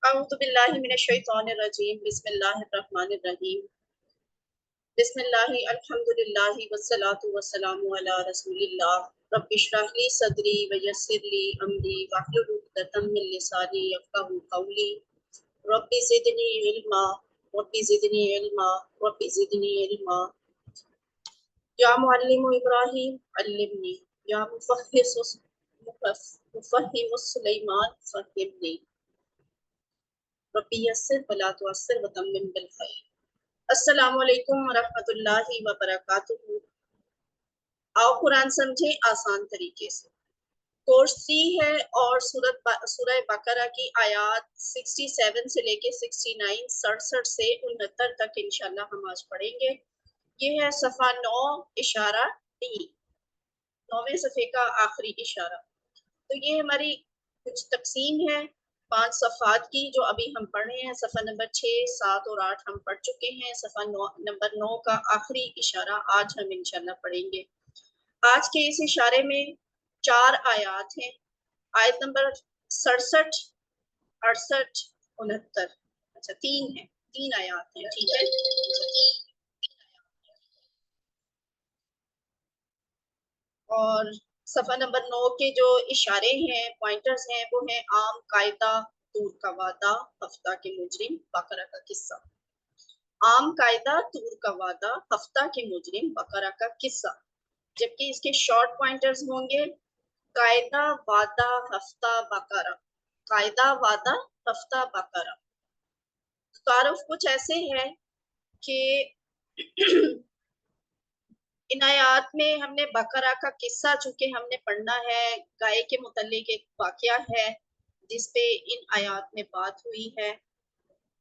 اعوذ باللہ من الشیطان الرجیم بسم اللہ الرحمن الرحیم بسم اللہ الحمدللہ والصلاة والسلام علی رسول اللہ رب اشرح لی صدری ویسر لی امری واحلل عقدۃ من لسانی یفقہوا قولی رب زدنی علما رب زدنی علما رب زدنی علما یا معلم ابراہیم علمنی یا مفہم سلیمان فہمنی ربی یسر ولا تعسر وتمم بالخیر۔ السلام علیکم ورحمۃ اللہ وبرکاتہ۔ آؤ قرآن سمجھیں آسان طریقے سے۔ کورس 3 ہے اور سورہ بقرہ کی آیات 67 سے لے کے 69 67 سے 69 تک انشاءاللہ ہم آج پڑھیں گے۔ یہ ہے صفحہ 9 اشارہ ڈی، 9ویں صفحے کا آخری اشارہ۔ تو یہ ہماری کچھ تقسیم ہے 5 صفحات کی جو ابھی ہم پڑھ رہے ہیں۔ صفحہ نمبر 6 7 اور 8 ہم پڑھ چکے ہیں۔ صفحہ نمبر 9 کا آخری اشارہ آج ہم انشاءاللہ پڑھیں گے۔ آج کے اس اشارے میں 4 آیات ہیں، آیت نمبر 67 68 69۔ اچھا 3 ہیں، 3 آیات ہیں، ٹھیک ہے۔ اور صفحہ نمبر 9 کے جو اشارے ہیں، پوائنٹرز ہیں، وہ ہیں عام قاعدہ، طور کا وعدہ، ہفتہ کے مجرم، بقرہ کا قصہ۔ عام قاعدہ، طور کا وعدہ، ہفتہ کے مجرم، بقرہ کا قصہ۔ جبکہ اس کے شارٹ پوائنٹرز ہوں گے قاعدہ، وعدہ، ہفتہ، بقرہ۔ قاعدہ، وعدہ، ہفتہ، بقرہ۔ تعارف کچھ ایسے ہے کہ ان آیات میں ہم نے بقرہ کا قصہ چونکہ ہم نے پڑھنا ہے، گائے کے متعلق ایک واقعہ ہے جس پہ ان آیات میں بات ہوئی ہے،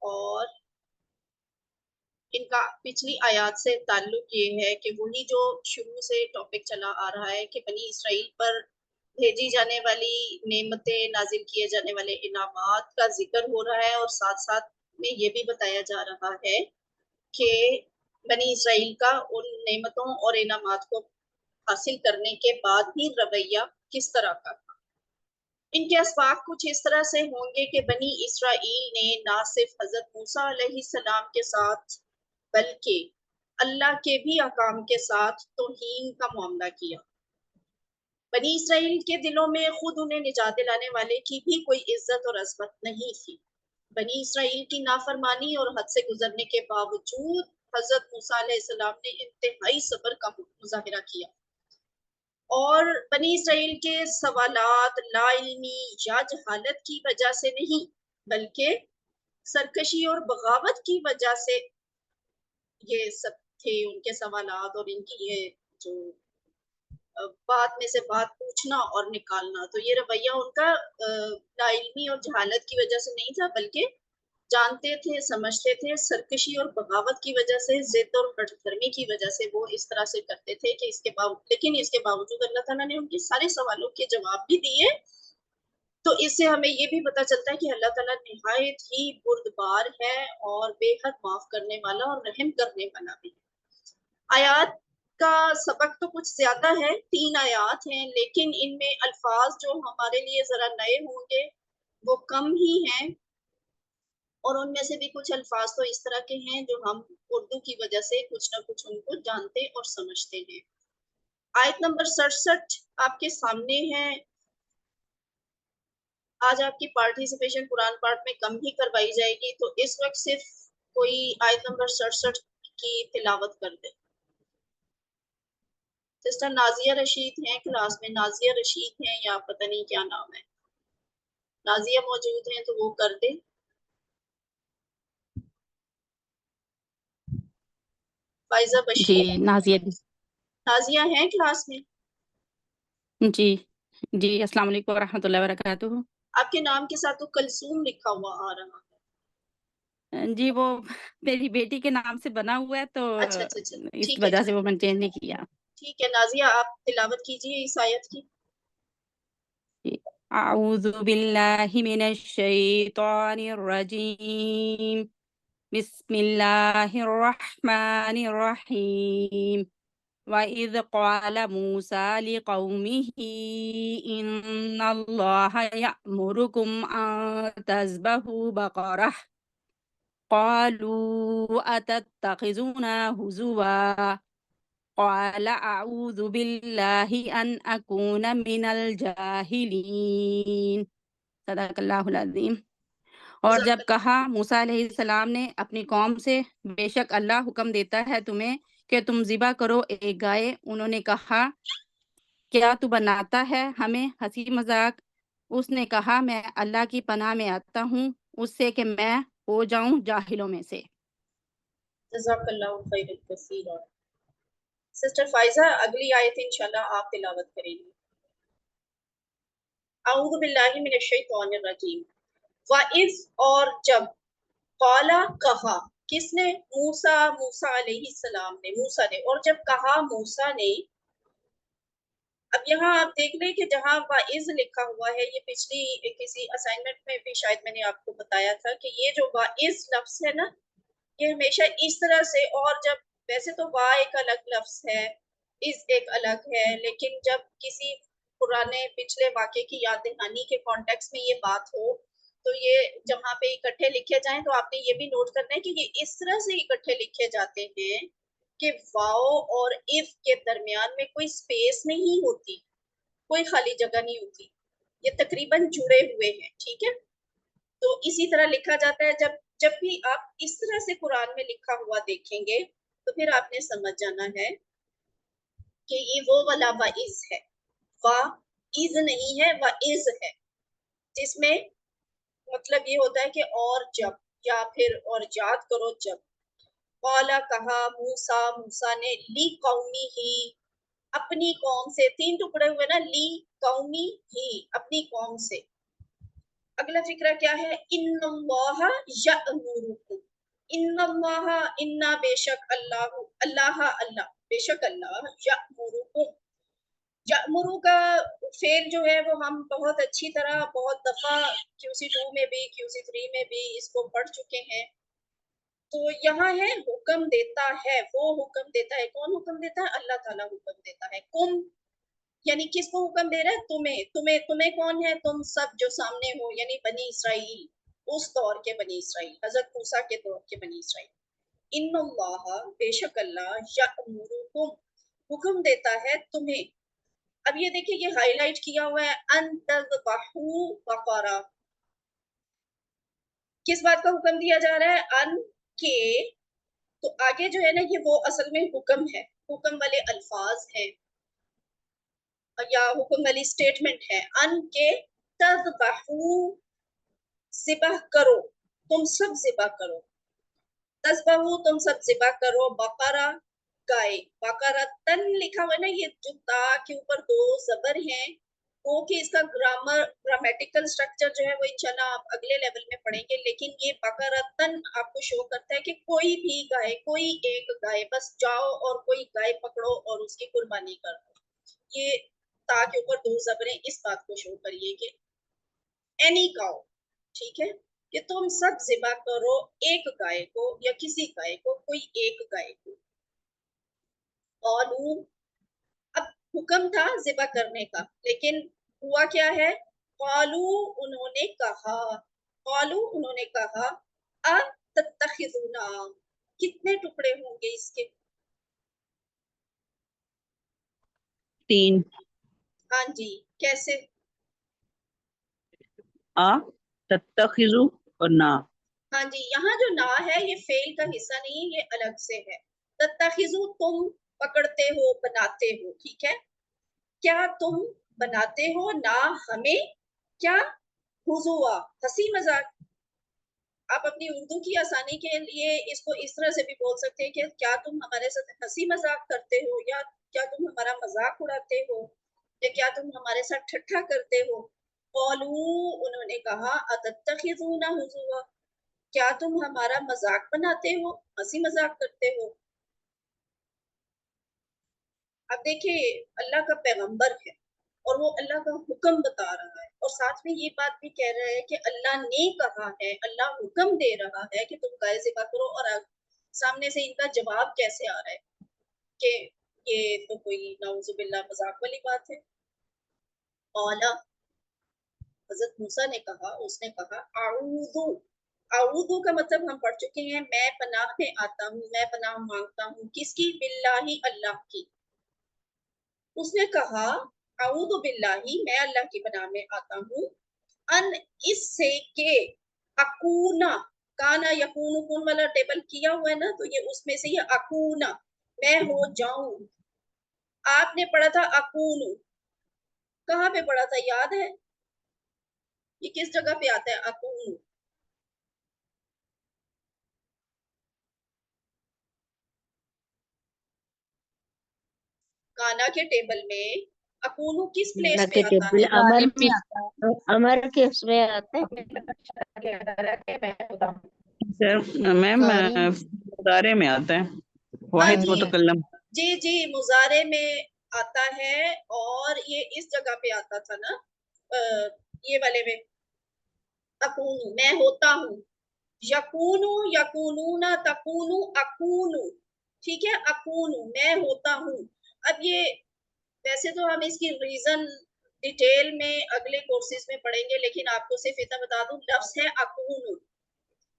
اور ان کا پچھلی آیات سے تعلق یہ ہے کہ وہی جو شروع سے ٹاپک چلا آ رہا ہے کہ بنی اسرائیل پر بھیجی جانے والی نعمتیں، نازل کیے جانے والے انعامات کا ذکر ہو رہا ہے، اور ساتھ ساتھ میں یہ بھی بتایا جا رہا ہے کہ بنی اسرائیل کا ان نعمتوں اور انعامات کو حاصل کرنے کے بعد بھی رویہ کس طرح کا تھا۔ ان کے اسباق کچھ اس طرح سے ہوں گے کہ بنی اسرائیل نے نہ صرف حضرت موسیٰ علیہ السلام کے ساتھ بلکہ اللہ کے بھی احکام کے ساتھ توہین کا معاملہ کیا۔ بنی اسرائیل کے دلوں میں خود انہیں نجات دلانے والے کی بھی کوئی عزت اور عظمت نہیں تھی۔ بنی اسرائیل کی نافرمانی اور حد سے گزرنے کے باوجود حضرت موسیٰ علیہ السلام نے انتہائی صبر کا مظاہرہ کیا، اور بنی اسرائیل کے سوالات لا علمی یا جہالت کی وجہ سے نہیں بلکہ سرکشی اور بغاوت کی وجہ سے یہ سب تھے ان کے سوالات، اور ان کی یہ جو بات میں سے بات پوچھنا اور نکالنا، تو یہ رویہ ان کا لا علمی اور جہالت کی وجہ سے نہیں تھا بلکہ جانتے تھے، سمجھتے تھے، سرکشی اور بغاوت کی وجہ سے، ضد اور ہٹ دھرمی کی وجہ سے وہ اس طرح سے کرتے تھے کہ لیکن اس کے باوجود اللہ تعالیٰ نے ان کے سارے سوالوں کے جواب بھی دیے۔ تو اس سے ہمیں یہ بھی پتہ چلتا ہے کہ اللہ تعالیٰ نہایت ہی بردبار ہے اور بے حد معاف کرنے والا اور رحم کرنے والا بھی ہے۔ آیات کا سبق تو کچھ زیادہ ہے، 3 آیات ہیں، لیکن ان میں الفاظ جو ہمارے لیے ذرا نئے ہوں گے وہ کم ہی ہیں، اور ان میں سے بھی کچھ الفاظ تو اس طرح کے ہیں جو ہم اردو کی وجہ سے کچھ نہ کچھ ان کو جانتے اور سمجھتے ہیں۔ آیت نمبر 67 آپ کے سامنے ہے۔ آج آپ کی پارٹیسپیشن قرآن پاک میں کم ہی کروائی جائے گی، تو اس وقت صرف کوئی آیت نمبر 67 کی تلاوت کر دے۔ سسٹر نازیہ رشید ہیں کلاس میں، نازیہ رشید ہیں یا پتہ نہیں کیا نام ہے، نازیہ موجود ہیں تو وہ کر دے۔ فائزہ جی بشیر، نازیہ نازیہ ہیں کلاس میں؟ جی جی السلام علیکم ورحمۃ اللہ وبرکاتہ۔ آپ کے نام کے ساتھ تو کلثوم لکھا ہوا آ رہا ہے۔ جی وہ میری بیٹی کے نام سے بنا ہوا ہے تو اچھا اچھا اچھا، اس ٹھیک ہے وجہ ٹھیک سے وہ میں نے چینج نہیں کیا۔ ٹھیک ہے نازیہ آپ تلاوت کیجیے اس آیت کی۔ جی۔ اعوذ باللہ من الشیطان الرجیم، بسم اللہ الرحمن الرحیم، وَإِذْ قَالَ مُوسَى لِقَوْمِهِ إِنَّ اللَّهَ يَأْمُرُكُمْ أَن تَذْبَحُوا بَقَرَةً قَالُوا أَتَتَّخِذُنَا هُزُوًا قَالَ أَعُوذُ بِاللَّهِ أَنْ أَكُونَ مِنَ الْجَاهِلِينَ صدق اللہ العظیم۔ اور جب کہا موسیٰ علیہ السلام نے اپنی قوم سے، بے شک اللہ حکم دیتا ہے تمہیں کہ تم ذبح کرو ایک گائے، انہوں نے کہا کیا تو بناتا ہے ہمیں ہنسی مذاق؟ اس نے کہا میں اللہ کی پناہ میں آتا ہوں اس سے کہ میں ہو جاؤں جاہلوں میں سے۔ جزاک اللہ خیر کثیر۔ سسٹر فائزہ اگلی آیت انشاءاللہ آپ تلاوت کریں گی۔ اعوذ باللہ من الشیطان الرجیم۔ وَإِذْ اور جب، قالا کہا، کس نے؟ موسیٰ علیہ السلام نے، موسیٰ نے۔ اور جب کہا موسیٰ نے، اب یہاں آپ دیکھ لیں کہ جہاں وَإِذْ لکھا ہوا ہے، یہ پچھلی کسی اسائنمنٹ میں بھی شاید میں نے آپ کو بتایا تھا کہ یہ جو وَإِذ لفظ ہے نا، یہ ہمیشہ اس طرح سے، اور جب ویسے تو وا ایک الگ لفظ ہے، از ایک الگ ہے، لیکن جب کسی پرانے پچھلے واقعے کی یاد دہانی کے کانٹیکس میں یہ بات ہو تو یہ جہاں پہ اکٹھے لکھے جائیں تو آپ نے یہ بھی نوٹ کرنا ہے کہ یہ اس طرح سے اکٹھے لکھے جاتے ہیں کہ واو اور اف کے درمیان میں کوئی سپیس نہیں ہوتی، کوئی خالی جگہ نہیں ہوتی، یہ تقریباً جڑے ہوئے ہیں، ٹھیک ہے؟ تو اسی طرح لکھا جاتا ہے۔ جب بھی آپ اس طرح سے قرآن میں لکھا ہوا دیکھیں گے تو پھر آپ نے سمجھ جانا ہے کہ یہ وہ والا وَإِذْ ہے، وَإِذْ نہیں ہے، وَإِذْ ہے، جس میں مطلب یہ ہوتا ہے کہ اور جب، یا پھر اور یاد کرو جب۔ قالا کہا موسیٰ نے، لی قومی ہی، اپنی قوم سے، تین ٹکڑے ہوئے نا، لی قومی ہی، اپنی قوم سے۔ اگلا فکرہ کیا ہے؟ ان اللہ یأمرکم، ان اللہ، انا بے شک اللہ بے شک اللہ، یأمرکم، یأمرو کا فعل جو ہے وہ ہم بہت اچھی طرح بہت دفعہ QC2 میں بھی QC3 میں بھی اس کو پڑھ چکے ہیں۔ تو یہاں ہے حکم دیتا ہے، وہ حکم دیتا ہے، کون حکم دیتا ہے؟ اللہ تعالیٰ حکم دیتا ہے۔ کم یعنی کس کو حکم دے رہا ہے؟ تمہیں کون ہے؟ تم سب جو سامنے ہو، یعنی بنی اسرائیل، اس دور کے بنی اسرائیل، حضرت موسیٰ کے دور کے بنی اسرائیل۔ ان اللہ بے شک اللہ، یأمرکم حکم دیتا ہے تمہیں۔ اب یہ دیکھیں یہ ہائی لائٹ کیا ہوا ہے، ان تذبحوا بقرہ، کس بات کا حکم دیا جا رہا ہے؟ ان کے، تو آگے جو ہے نا یہ وہ اصل میں حکم ہے، حکم والے الفاظ ہیں یا حکم والی سٹیٹمنٹ ہے، ان کے تذبحوا، ذبح کرو، تم سب ذبح کرو، تذبحوا تم سب ذبح کرو، بقرہ گائے، بقرہ تن لکھا ہوا ہے نا، یہ جو تا کے اوپر دو زبر ہیں وہ کہ اس کا گرامیٹیکل سٹرکچر جو ہے وہ انشاءاللہ آپ اگلے لیول میں پڑھیں گے، لیکن یہ بقرتن آپ کو شو کرتا ہے کہ کوئی بھی گائے، کوئی ایک گائے، بس جاؤ اور کوئی گائے پکڑو اور اس کی قربانی کر دو۔ یہ تا کے اوپر دو زبریں اس بات کو شو کریے کہ اینی کاؤ، ٹھیک ہے، کہ تم سب ذبح کرو ایک گائے کو یا کسی گائے کو، کوئی ایک گائے کو۔ قالو، اب حکم تھا ذبح کرنے کا، لیکن ہوا کیا ہے؟ قالو انہوں نے کہا، قالو انہوں نے کہا، اتتخذونا، کتنے ٹکڑے ہوں گے اس کے؟ 3۔ ہاں جی، کیسے؟ تتخذو اور نا۔ ہاں جی، یہاں جو نا ہے یہ فعل کا حصہ نہیں، یہ الگ سے ہے۔ تتخذو تم پکڑتے ہو، بناتے ہو، ٹھیک ہے؟ کیا تم بناتے ہو نا ہمیں، کیا؟ ہزوا، ہنسی مذاق۔ آپ اپنی اردو کی آسانی کے لیے اس کو اس طرح سے بھی بول سکتے ہیں کہ کیا تم ہمارے ساتھ ہنسی مذاق کرتے ہو، یا کیا تم ہمارا مذاق اڑاتے ہو، یا کیا تم ہمارے ساتھ ٹھٹھا کرتے ہو۔ قالو انہوں نے کہا، اتتخذونا ہزوا، کیا تم ہمارا مذاق بناتے ہو، ہنسی مذاق کرتے ہو۔ اب دیکھیں اللہ کا پیغمبر ہے اور وہ اللہ کا حکم بتا رہا ہے، اور ساتھ میں یہ بات بھی کہہ رہا ہے کہ اللہ نے کہا ہے، اللہ حکم دے رہا ہے کہ تم گائے ذبح کرو، اور سامنے سے ان کا جواب کیسے آ رہا ہے کہ یہ تو کوئی نعوذ باللہ مذاق والی بات ہے. اولا حضرت موسیٰ نے کہا، اس نے کہا اعوذ کا مطلب ہم پڑھ چکے ہیں، میں پناہ میں آتا ہوں، میں پناہ مانگتا ہوں. کس کی؟ باللہ، اللہ کی. اس نے کہا اعوذ باللہ، میں اللہ کی پناہ میں آتا ہوں، ان اس سے کہ اکونا، کانا یکون کون والا ٹیبل کیا ہوا ہے نا، تو یہ اس میں سے یہ اکونا، میں ہو جاؤں. آپ نے پڑھا تھا اکون، کہاں پہ پڑھا تھا یاد ہے؟ یہ کس جگہ پہ آتا ہے اکون؟ کانا کے ٹیبل میں اکون کس پلیس پہ آتا ہے؟ امر میں امر کے اس میں آتا ہے. میم مضارع میں آتا ہے، ہاں واحد جی متکلم. جی مضارع میں آتا ہے، اور یہ اس جگہ پہ آتا تھا نا، یہ والے میں اکون، میں ہوتا ہوں. یکون، یکونون، تکون، اکون. ٹھیک ہے، اکون میں ہوتا ہوں. اب یہ ویسے تو ہم اس کی ریزن ڈیٹیل میں اگلے کورسز میں پڑھیں گے، لیکن آپ کو صرف اتنا بتا دوں، لفظ ہے اکون،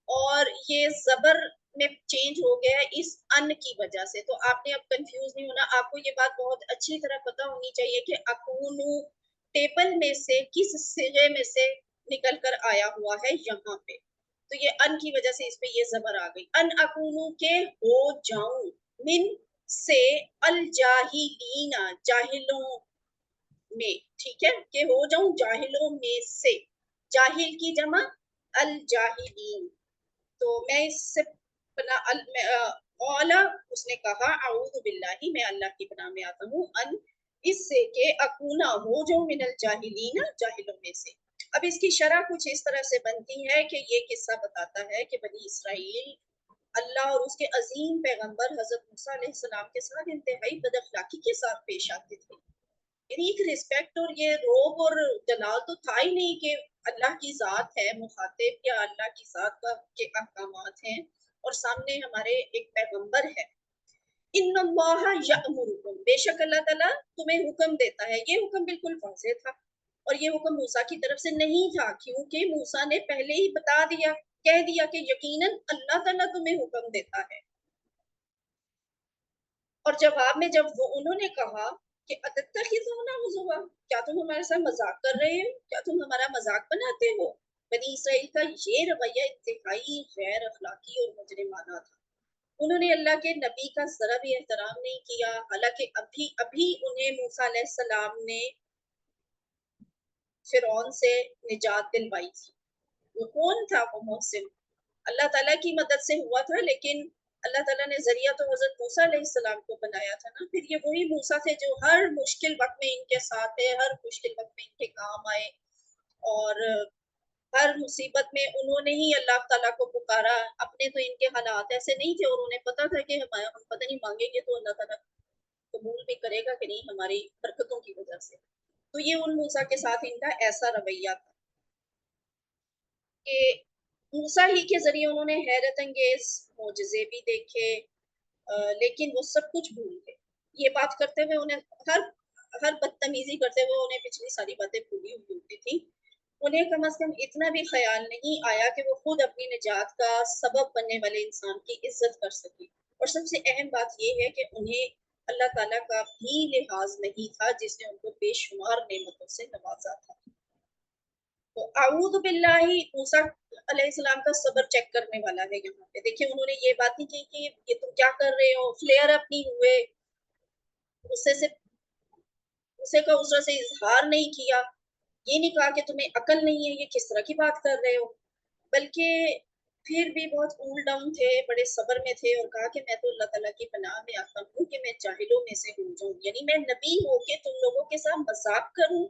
اور یہ زبر میں چینج ہو گیا ہے اس ان کی وجہ سے. تو آپ نے اب کنفیوز نہیں ہونا، آپ کو یہ بات بہت اچھی طرح پتہ ہونی چاہیے کہ اکون ٹیبل میں سے کس صیغے میں سے نکل کر آیا ہوا ہے یہاں پہ. تو یہ ان کی وجہ سے اس پہ یہ زبر آ گئی. ان اکونو کے ہو جاؤں، من سے الجاہلین، جاہلوں میں. ٹھیک ہے، کہ ہو جاؤں جاہلوں میں سے. جاہل کی جمع الجاہلین. تو میں اس سے اولا اس نے کہا اعوذ باللہ، میں اللہ کی پناہ میں آتا ہوں، ان اس سے کہ اکونا ہو جاؤں من الجاہلین، جاہلوں میں سے. اب اس کی شرح کچھ اس طرح سے بنتی ہے کہ یہ قصہ بتاتا ہے کہ بنی اسرائیل اللہ اور اس کے عظیم پیغمبر حضرت موسیٰ علیہ السلام کے ساتھ انتہائی بد اخلاقی کے ساتھ پیش آتے تھے. یعنی ایک رسپیکٹ اور یہ روب اور جلال تو تھا ہی نہیں کہ اللہ کی ذات ہے مخاطب، یا اللہ کی ذات کا کے احکامات ہیں اور سامنے ہمارے ایک پیغمبر ہے. ان اللہ یأمرکم، بے شک اللہ تعالیٰ تمہیں حکم دیتا ہے. یہ حکم بالکل واضح تھا، اور یہ حکم موسیٰ کی طرف سے نہیں تھا، کیونکہ موسیٰ نے پہلے ہی بتا دیا، کہہ دیا کہ یقیناً اللہ تعالیٰ تمہیں حکم دیتا ہے. اور جواب میں جب انہوں نے کہا کہ اتتخذونہ ہزوا، کیا تم ہمارے ساتھ مذاق کر رہے ہو، کیا تم ہمارا مذاق بناتے ہو؟ بنی اسرائیل کا یہ رویہ انتہائی غیر اخلاقی اور مجرمانہ تھا. انہوں نے اللہ کے نبی کا ذرا بھی احترام نہیں کیا، حالانکہ ابھی انہیں موسیٰ علیہ السلام نے فرعون سے نجات دلوائی تھی. وہ کون تھا؟ وہ محسن، اللہ تعالیٰ کی مدد سے ہوا تھا، لیکن اللہ تعالیٰ نے ذریعہ تو حضرت موسیٰ علیہ السلام کو بنایا تھا نا. پھر یہ وہی موسیٰ تھے جو ہر مشکل وقت میں ان کے ساتھ تھے، ہر مشکل وقت میں ان کے کام آئے، اور ہر مصیبت میں انہوں نے ہی اللہ تعالیٰ کو پکارا. اپنے تو ان کے حالات ایسے نہیں تھے، اور انہیں پتا تھا کہ ہم پتہ نہیں مانگیں گے تو اللہ تعالیٰ قبول بھی کرے گا کہ نہیں ہماری برکتوں کی وجہ سے. تو یہ ان موسیٰ کے ساتھ ان کا ایسا رویہ تھا کہ موسیٰ ہی کے ذریعے انہوں نے حیرت انگیز معجزے بھی دیکھے، لیکن وہ سب کچھ بھول گئے. یہ بات کرتے ہوئے انہیں ہر بدتمیزی کرتے ہوئے انہیں پچھلی ساری باتیں بھولی ہوئی ہوتی تھی. انہیں کم از کم اتنا بھی خیال نہیں آیا کہ وہ خود اپنی نجات کا سبب بننے والے انسان کی عزت کر سکے. اور سب سے اہم بات یہ ہے کہ انہیں اللہ تعالیٰ کا بھی لحاظ نہیں تھا جس نے ان کو بے شمار نعمتوں سے نوازا تھا. تو اعوذ باللہ، موسیٰ علیہ السلام کا صبر چیک کرنے والا ہے یہاں پہ. دیکھیں انہوں نے یہ بات نہیں کی کہ یہ تم کیا کر رہے ہو، فلیئر اپ نہیں ہوئے، غصے کا اس طرح سے اظہار نہیں کیا، یہ نہیں کہا کہ تمہیں عقل نہیں ہے، یہ کس طرح کی بات کر رہے ہو، بلکہ پھر بھی بہت کول ڈاؤن تھے، بڑے صبر میں تھے، اور کہا کہ میں تو اللہ تعالیٰ کی پناہ میں آتا ہوں کہ میں جاہلوں میں سے ہو جاؤں. یعنی میں نبی ہو کے تم لوگوں کے ساتھ مذاق کروں،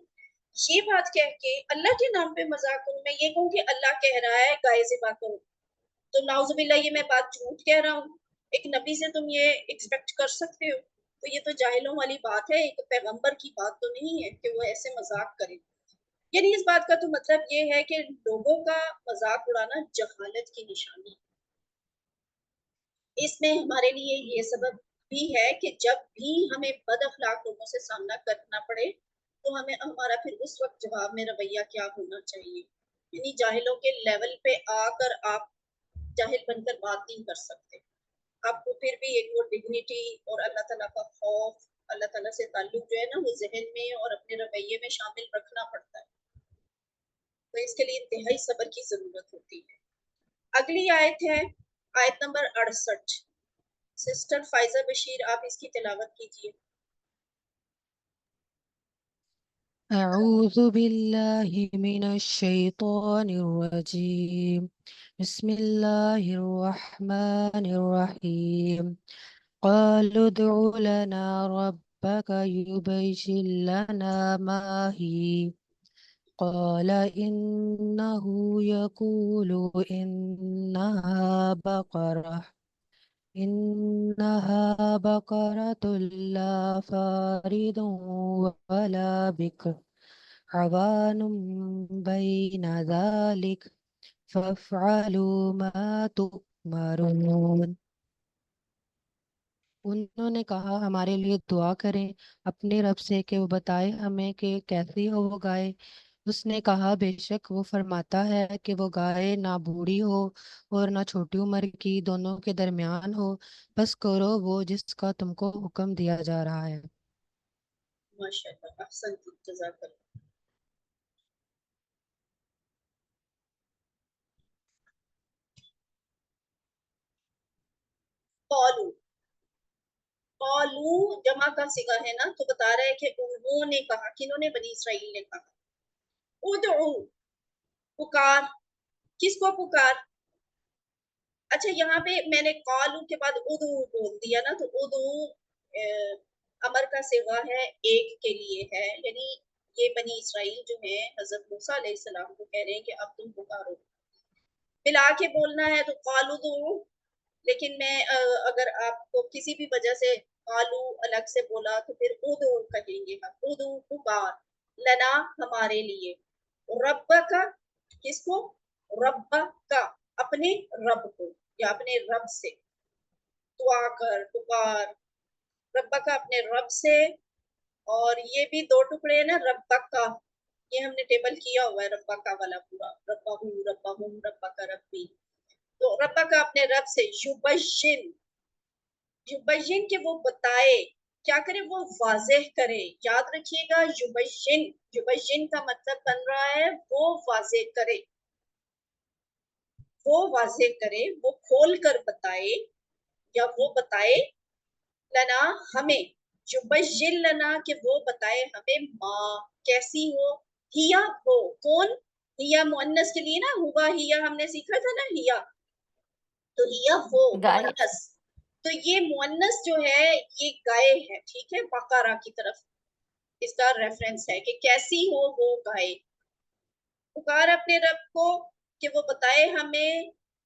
یہ بات کہہ کے اللہ کے نام پہ مذاق کروں. میں یہ کہوں کہ اللہ کہہ رہا ہے گائے ذبح کرو، تو نعوذ باللہ یہ میں بات جھوٹ کہہ رہا ہوں. ایک نبی سے تم یہ ایکسپیکٹ کر سکتے ہو؟ تو یہ تو جاہلوں والی بات ہے، ایک پیغمبر کی بات تو نہیں ہے کہ وہ ایسے مذاق کرے. یعنی اس بات کا تو مطلب یہ ہے کہ لوگوں کا مذاق اڑانا جہالت کی نشانی. اس میں ہمارے لیے یہ سبب بھی ہے کہ جب بھی ہمیں بد اخلاق لوگوں سے سامنا کرنا پڑے تو ہمیں ہمارا پھر اس وقت جواب میں رویہ کیا ہونا چاہیے. یعنی جاہلوں کے لیول پہ آ کر آپ جاہل بن کر بات نہیں کر سکتے. آپ کو پھر بھی ایک وہ ڈگنیٹی اور اللہ تعالیٰ کا خوف، اللہ تعالیٰ سے تعلق جو ہے نا وہ ذہن میں اور اپنے رویے میں شامل رکھنا پڑتا ہے. تو اس کے لیے انتہائی صبر کی ضرورت ہوتی ہے. اگلی آیت ہے آیت نمبر 68. سسٹر فائزہ بشیر آپ اس کی تلاوت کیجیے. أعوذ بالله من الشيطان الرجيم بسم الله الرحمن الرحيم قالوا ادع لنا ربك يبين لنا ما هي قال إنه يقول إنها بقرة لا فارض ولا بكر عوان بين ذلك فافعلوا ما تؤمرون. انہوں نے کہا ہمارے لیے دعا کریں اپنے رب سے کہ وہ بتائے ہمیں کہ کیسی ہو وہ گائے. اس نے کہا بے شک وہ فرماتا ہے کہ وہ گائے نہ بوڑھی ہو اور نہ چھوٹی عمر کی، دونوں کے درمیان ہو، بس کرو وہ جس کا تم کو حکم دیا جا رہا ہے. ماشاءاللہ احسنت جزاک اللہ. قالو، قالو جمع کا صیغہ ہے نا، تو بتا رہا ہے کہ انہوں نے کہا، کنہوں نے؟ بنی اسرائیل نے کہا. ادعو، پکار، کس کو پکار؟ اچھا یہاں پہ میں نے قالو کے بعد ادعو بول دیا نا، تو ادعو امر کا صیغہ ہے، ایک کے لیے ہے. یعنی یہ بنی اسرائیل جو ہے حضرت موسیٰ علیہ السلام کو کہہ رہے ہیں کہ اب تم پکارو. ملا کے بولنا ہے تو قالو ادعو، لیکن میں اگر آپ کو کسی بھی وجہ سے قالو الگ سے بولا تو پھر ادعو کہیں گے ہم. ادعو پکار، لنا ہمارے لیے، ربک کس کو؟ ربک اپنے رب کو یا اپنے رب سے. دعا کر، پکار ربک اپنے رب سے. اور یہ بھی دو ٹکڑے ہیں نا ربک کا، یہ ہم نے ٹیبل کیا ہوا ہے ربک والا پورا، ربہو ربہم ربک ربی. تو ربک اپنے رب سے، یبین، یبین کہ وہ بتائے، کیا کرے؟ وہ واضح کرے. یاد رکھیے گا یبین، یبین کا مطلب بن رہا ہے وہ واضح کرے، وہ واضح کرے، وہ کھول کر بتائے یا وہ بتائے لنا ہمیں، یبین لنا کہ وہ بتائے ہمیں، ماں کیسی ہو، ہیا ہو. کون؟ ہیا مؤنث کے لیے نا، ہوا ہیا ہم نے سیکھا تھا نا، ہیا تو ہیا ہو گائے. مؤنث. تو یہ مؤنث جو ہے یہ گائے ہے، ٹھیک ہے، بقرہ کی طرف اس کا ریفرنس ہے کہ کیسی ہو وہ گائے. پکار اپنے رب کو کہ وہ بتائے ہمیں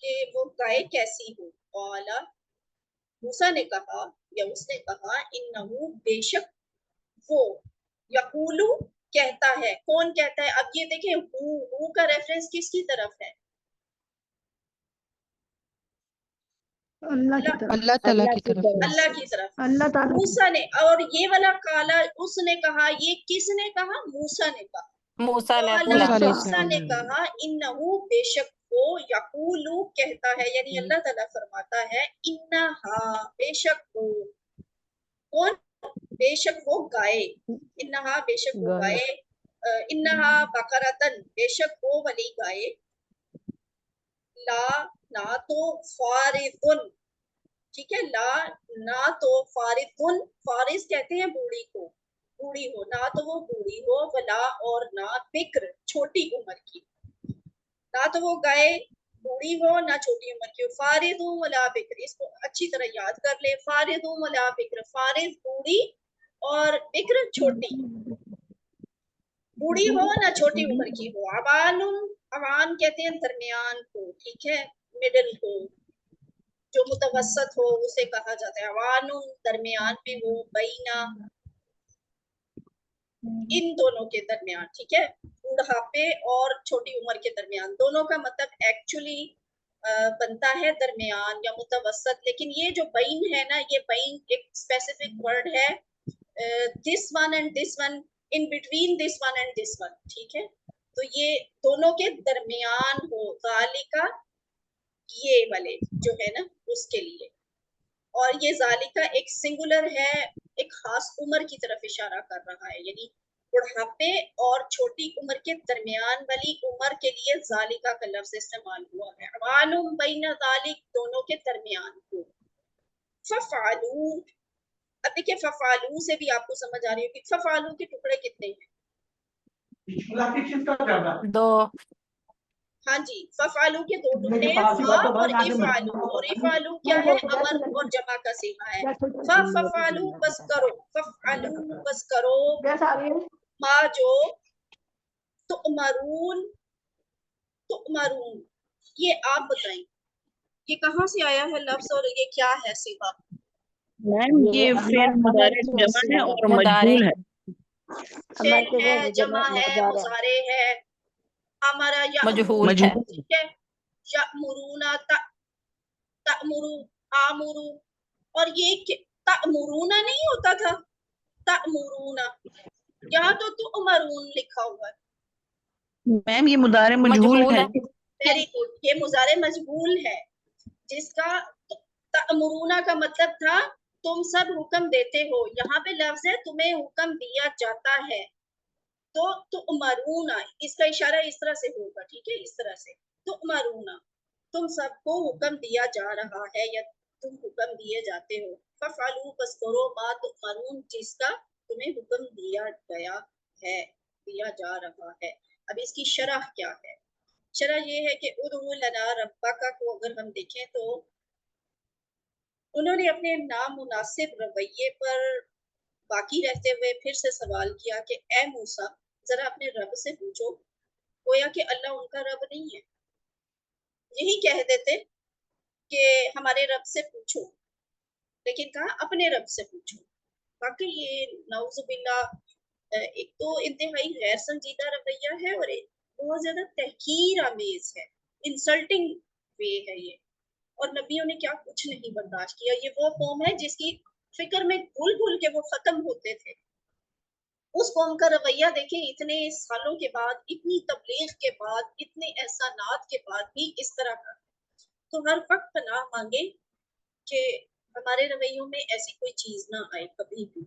کہ وہ گائے کیسی ہو. قال موسیٰ نے کہا یا اس نے کہا، انہو بے شک وہ، یقولو کہتا ہے. کون کہتا ہے؟ اب یہ دیکھیں ہو کا ریفرنس کس کی طرف ہے؟ اللہ کی طرف، اللہ تعالیٰ اللہ کی کی طرف. طرف اللہ سے. کی طرف. اللہ تعالیٰ کی موسیٰ نے، اور یہ والا کالا اس نے کہا، یہ کس نے کہا؟ موسیٰ نے کہا. موسیٰ علیہ قال موسیٰ علیہ موسیٰ السلام نے کہا، انہو بے شک وہ، یقولو کہتا ہے، یعنی اللہ تعالیٰ فرماتا ہے، انہا بے شک وہ. کون؟ بے شک وہ گائے. انہا بے شک وہ گائے. گائے، انہا بقرتن بے شک وہ والی گائے، لا نہ تو فارضن، ٹھیک ہے، لا نہ تو فارضن، فارض کہتے ہیں بوڑھی کو، بوڑھی ہو، نہ تو وہ بوڑھی ہو، ولا اور نہ بکر چھوٹی عمر کی، نہ تو وہ گائے بوڑھی ہو نہ چھوٹی عمر کی ہو. فارض ولا بکر، اس کو اچھی طرح یاد کر لے. فارض ولا بکر، فارض بوڑھی اور بکر چھوٹی، بوڑھی ہو نہ چھوٹی عمر کی ہو. عوان، عوان کہتے ہیں درمیان کو، ٹھیک ہے، مڈل کو، جو متوسط ہو اسے کہا جاتا ہے عوان، درمیان میں ہو، بینا ان دونوں کے درمیان، ٹھیک ہے، بوڑھاپے اور چھوٹی عمر کے درمیان. دونوں کا مطلب ایکچولی بنتا ہے درمیان یا متوسط، لیکن یہ جو بین ہے نا، یہ بین ایک اسپیسیفک ورڈ ہے، this one and this one, in between this one and this one, ٹھیک ہے؟ تو یہ دونوں کے درمیان ہو، ذالکا یہ والے جو ہے نا اس کے لیے، اور یہ ذالکا ایک سنگولر ہے، ایک خاص عمر کی طرف اشارہ کر رہا ہے، یعنی بڑھاپے اور چھوٹی عمر کے درمیان والی عمر کے لیے ذالکا کا لفظ استعمال ہوا ہے، معلوم بین ذالک دونوں کے درمیان ہو۔ ففعلوا، اب دیکھیں ففعلوا سے بھی آپ کو سمجھ آ رہی ہوگی ففعلوا کے ٹکڑے کتنے ہیں؟ 2 ہاں جی، ففعلوا کے 2 ٹکڑے ہیں، فا اور افعلوا، اور افعلوا کیا ہے؟ امر اور جمع کا صیغہ ہے۔ ففعلوا بس کرو، ففعلوا بس کرو، ما جو تؤمرون، تؤمرون، یہ آپ بتائیں یہ کہاں سے آیا ہے لفظ اور یہ کیا ہے صیغہ؟ میم یہ فعل مضارع جمع ہے اور مجهول ہے، فعل ہے، جمع ہے، مضارع ہے، امرا یا مجہول ہے۔ ٹھیک ہے، یأمرونا تأمرو، آمرو، اور یہ تأمرونا نہیں ہوتا تھا، تأمرونا، یہاں تو تؤمرون لکھا ہوا ہے۔ میم یہ مضارع مجهول ہے، ویری گڈ، یہ مضارع مجہول ہے جس کا تأمرونا کا مطلب تھا تم سب حکم دیتے ہو، یہاں پہ لفظ ہے تمہیں حکم دیا جاتا ہے، تو تؤمرونا اس کا اشارہ اس طرح سے ہوگا، ٹھیک ہے، اس طرح سے تؤمرونا، تم سب کو حکم دیا جا رہا ہے یا تم حکم دیے جاتے ہو، ففعلوا بس کرو ما تؤمرون جس کا تمہیں حکم دیا گیا ہے، دیا جا رہا ہے۔ اب اس کی شرح کیا ہے؟ شرح یہ ہے کہ ادعو لنا ربک کو اگر ہم دیکھیں تو انہوں نے اپنے نامناسب رویے پر باقی رہتے ہوئے پھر سے سوال کیا کہ اے موسیٰ ذرا اپنے رب سے پوچھو، گویا کہ اللہ ان کا رب نہیں ہے، یہی کہہ دیتے کہ ہمارے رب سے پوچھو، لیکن کہا اپنے رب سے پوچھو۔ باقی یہ نعوذ باللہ ایک تو انتہائی غیر سنجیدہ رویہ ہے اور ایک بہت زیادہ تحقیر آمیز ہے، انسلٹنگ وے ہے یہ، اور نبیوں نے کیا کچھ نہیں برداشت کیا۔ یہ وہ قوم ہے جس کی فکر میں گھل گھل کے وہ ختم ہوتے تھے، اس قوم کا رویہ دیکھیں، اتنے سالوں کے بعد، اتنی تبلیغ کے بعد، اتنے احسانات کے بعد بھی اس طرح کا، تو ہر وقت پناہ مانگے کہ ہمارے رویوں میں ایسی کوئی چیز نہ آئے کبھی بھی۔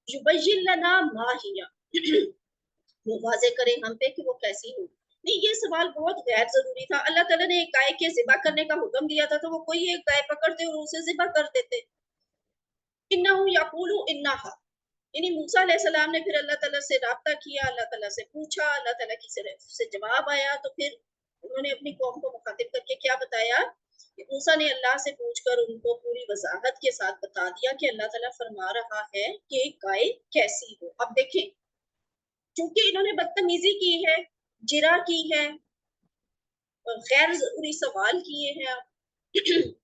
یبین لنا ما ہی، وہ واضح کرے ہم پہ کہ وہ کیسی ہو۔ نہیں، یہ سوال بہت غیر ضروری تھا، اللہ تعالیٰ نے ایک گائے کے ذبح کرنے کا حکم دیا تھا تو وہ کوئی ایک گائے پکڑتے اور اسے ذبح کر دیتے۔ انہو یقول انہا، یعنی موسیٰ علیہ السلام نے پھر اللہ تعالیٰ سے رابطہ کیا، اللہ تعالیٰ سے پوچھا، اللہ تعالیٰ کی سے جواب آیا، تو پھر انہوں نے اپنی قوم کو مخاطب کر کے کیا بتایا کہ موسیٰ نے اللہ سے پوچھ کر ان کو پوری وضاحت کے ساتھ بتا دیا کہ اللہ تعالیٰ فرما رہا ہے کہ ایک گائے کیسی ہو۔ اب دیکھیں، چونکہ انہوں نے بدتمیزی کی ہے، جرا کی ہے، غیر ضروری سوال کیے ہیں،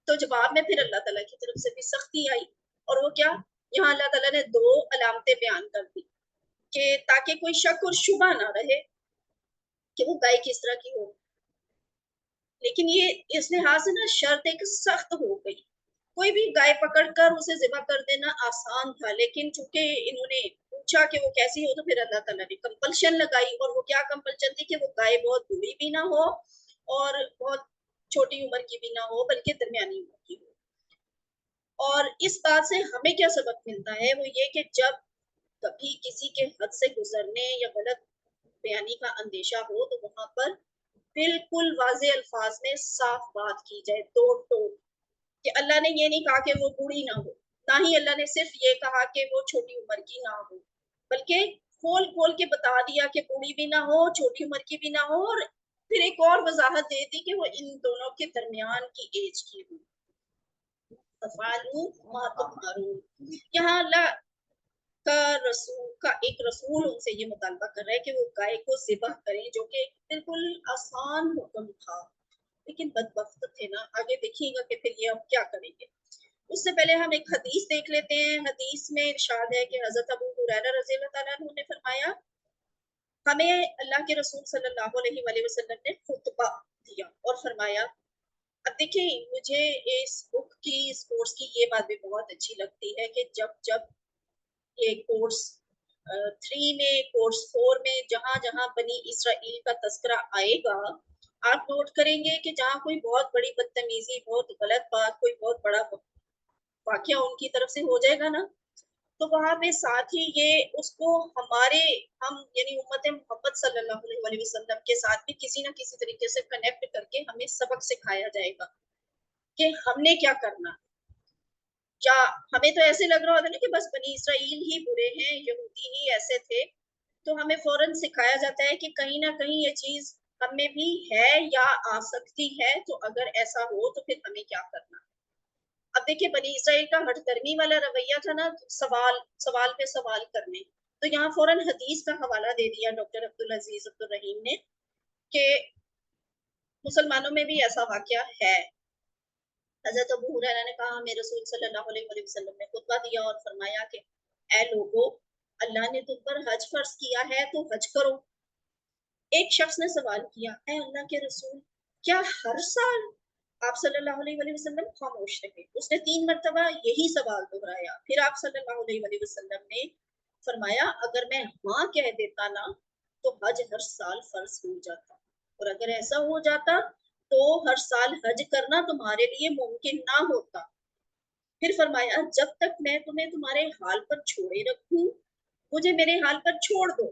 تو جواب میں پھر اللہ تعالیٰ کی طرف سے بھی سختی آئی، اور وہ کیا؟ یہاں اللہ تعالیٰ نے 2 علامتیں بیان کر دی کہ تاکہ کوئی شک اور شبہ نہ رہے کہ وہ گائے کس طرح کی ہو، لیکن یہ اس لحاظ سے نا شرط ایک سخت ہو گئی، کوئی بھی گائے پکڑ کر اسے ذبح کر دینا آسان تھا، لیکن چونکہ انہوں نے پوچھا کہ وہ کیسی ہو تو پھر اللہ تعالیٰ نے کمپلشن لگائی، اور وہ کیا کمپلشن تھی کہ وہ گائے بہت بوڑھی بھی نہ ہو اور بہت چھوٹی عمر کی بھی نہ ہو بلکہ درمیانی عمر کی ہو۔ اور اس بات سے ہمیں کیا سبق ملتا ہے وہ یہ کہ جب کبھی کسی کے حد سے گزرنے یا غلط بیانی کا اندیشہ ہو تو وہاں پر بالکل واضح الفاظ میں صاف بات کی جائے، توڑ توڑ، کہ اللہ نے یہ نہیں کہا کہ وہ بوڑھی نہ ہو، نہ ہی اللہ نے صرف یہ کہا کہ وہ چھوٹی عمر کی نہ ہو، بلکہ کھول کھول کے بتا دیا کہ بوڑھی بھی نہ ہو، چھوٹی عمر کی بھی نہ ہو، اور پھر ایک اور وضاحت دے دی کہ وہ ان دونوں کے درمیان کی ایج کی ہو۔ یہاں اللہ کا رسول کا ایک رسول ان سے یہ مطالبہ کر رہا ہے کہ وہ گائے کو ذبح کریں، جو کہ بالکل آسان حکم تھا، لیکن بدبخت تھے نا۔ آگے دیکھیے گا کہ پھر یہ ہم کیا کریں گے۔ اس سے پہلے ہم ایک حدیث دیکھ لیتے ہیں۔ حدیث میں ارشاد ہے کہ حضرت ابو ہریرہ رضی اللہ تعالیٰ عنہ نے فرمایا ہمیں اللہ کے رسول صلی اللہ علیہ وآلہ وسلم نے خطبہ دیا اور فرمایا اب دیکھیں مجھے اس بک کی اس کورس کی یہ بات بھی بہت اچھی لگتی ہے کہ جب یہ کورس 3 میں کورس 4 میں جہاں جہاں بنی اسرائیل کا تذکرہ آئے گا آپ نوٹ کریں گے کہ جہاں کوئی بہت بڑی بدتمیزی بہت غلط بات کوئی بہت بڑا واقعہ ان کی طرف سے ہو جائے گا نا تو وہاں پہ ساتھ ہی یہ اس کو ہم یعنی امت محمد صلی اللہ علیہ وسلم کے ساتھ بھی کسی نہ کسی طریقے سے کنیکٹ کر کے ہمیں سبق سکھایا جائے گا کہ ہم نے کیا کرنا. کیا ہمیں تو ایسے لگ رہا ہوتا نا کہ بس بنی اسرائیل ہی برے ہیں یہودی ہی ایسے تھے تو ہمیں فوراً سکھایا جاتا ہے کہ کہیں نہ کہیں یہ چیز ہم میں بھی ہے یا آ سکتی ہے تو اگر ایسا ہو تو پھر ہمیں کیا کرنا. اب دیکھیں بنی اسرائیل کا ہٹ درمی والا رویہ تھا نا سوال پہ سوال کرنے تو یہاں فوراً حدیث کا حوالہ دے دیا ڈاکٹر عبدالعزیز عبدالرحیم نے کہ مسلمانوں میں بھی ایسا واقعہ ہے. حضرت ابو ہریرہ نے کہا ہمیں رسول صلی اللہ علیہ وسلم نے خطبہ دیا اور فرمایا کہ اے لوگو اللہ نے تم پر حج فرض کیا ہے تو حج کرو. ایک شخص نے سوال کیا اے اللہ کے رسول کیا ہر سال؟ آپ صلی اللہ علیہ وسلم خاموش رہے. اس نے 3 مرتبہ یہی سوال دہرایا. پھر آپ صلی اللہ علیہ وسلم نے فرمایا اگر میں ہاں کہہ دیتا نا تو حج ہر سال فرض ہو جاتا اور اگر ایسا ہو جاتا تو ہر سال حج کرنا تمہارے لیے ممکن نہ ہوتا. پھر فرمایا جب تک میں تمہیں تمہارے حال پر چھوڑے رکھوں مجھے میرے حال پر چھوڑ دو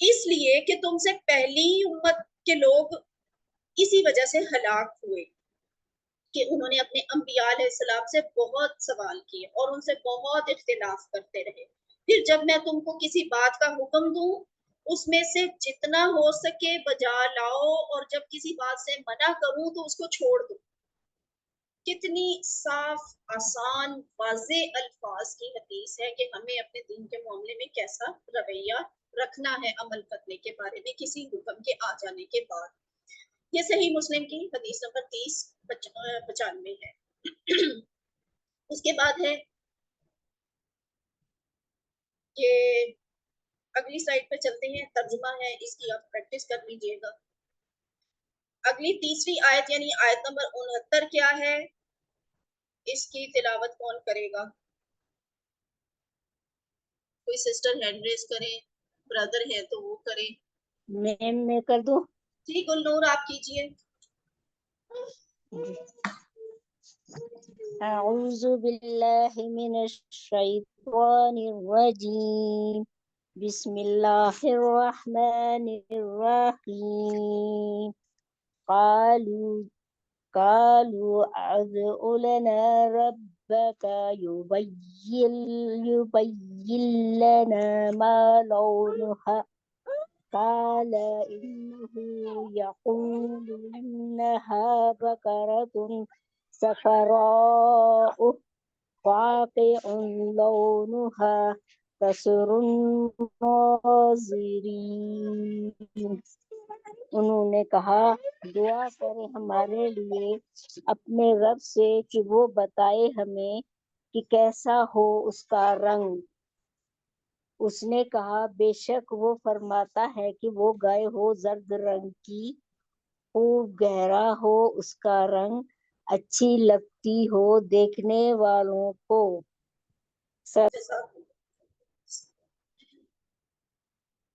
اس لیے کہ تم سے پہلی امت کے لوگ اسی وجہ سے ہلاک ہوئے کہ انہوں نے اپنے انبیاء علیہ السلام سے بہت سوال کیے اور ان سے بہت اختلاف کرتے رہے. پھر جب میں تم کو کسی بات کا حکم دوں اس میں سے جتنا ہو سکے بجا لاؤ اور جب کسی بات سے منع کروں تو اس کو چھوڑ دو. کتنی صاف آسان واضح الفاظ کی حدیث ہے کہ ہمیں اپنے دین کے معاملے میں کیسا رویہ رکھنا ہے عمل کرنے کے بارے میں کسی حکم کے آ جانے کے بعد. یہ صحیح مسلم کی حدیث نمبر 3095 ہے. اس کے بعد ہے کہ اگلی سلائڈ پہ چلتے ہیں ترجمہ ہے اس کی آپ پریکٹس کر لیجئے گا. اگلی تیسری آیت یعنی آیت نمبر 69 کیا ہے اس کی تلاوت کون کرے گا؟ کوئی سسٹر ہینڈ ریز کریں برادر ہے تو وہ کریں. میں کر دوں. جی گلنور آپ کیجئے. اعوذ باللہ من الشیطان الرجیم بسم اللہ الرحمن الرحیم قالوا ادع لنا ربك يبين لنا ما لونها قال إنه يقول إنها بقرة صفراء فاقع لونها تسر الناظرين. انہوں نے کہا دعا کریں ہمارے لیے اپنے رب سے کہ وہ بتائے ہمیں کہ کیسا ہو اس کا رنگ. اس نے کہا بے شک وہ فرماتا ہے کہ وہ گائے ہو زرد رنگ کی خوب گہرا ہو اس کا رنگ اچھی لگتی ہو دیکھنے والوں کو.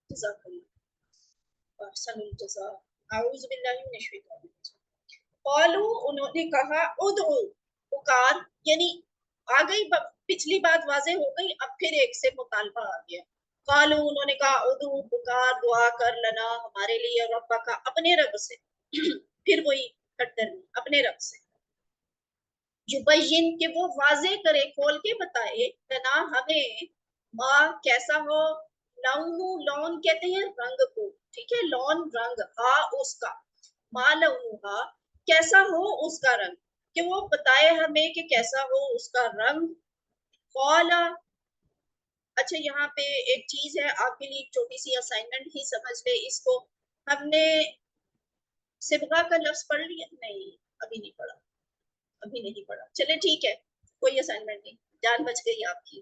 جزاک اللہ احسن الجزاء. اعوذ باللہ من الشیطان الرجیم. قالوا انہوں نے کہا ادعو پکار یعنی آ گئی پچھلی بات واضح ہو گئی اب پھر ایک سے مطالبہ آ گیا. قالوا انہوں نے کہا ادعو پکار دعا کر لنا ہمارے لیے رب کا اپنے رب سے. پھر وہی اپنے رب سے یبین کہ وہ واضح کرے کھول کے بتائے لنا ہمیں ما کیسا ہو لون کہتے ہیں رنگ کو ٹھیک ہے لون رنگ ہا اس کا ما لونہا کیسا ہو اس کا رنگ کہ وہ بتائے ہمیں کہ کیسا ہو اس کا رنگ. قالا اچھا یہاں پہ ایک چیز ہے آپ کے لیے ایک چھوٹی سی اسائنمنٹ ہی سمجھ لے اس کو. ہم نے صبغہ کا لفظ پڑھ لیا نہیں ابھی نہیں پڑھا چلے ٹھیک ہے کوئی اسائنمنٹ نہیں جان بچ گئی آپ کی.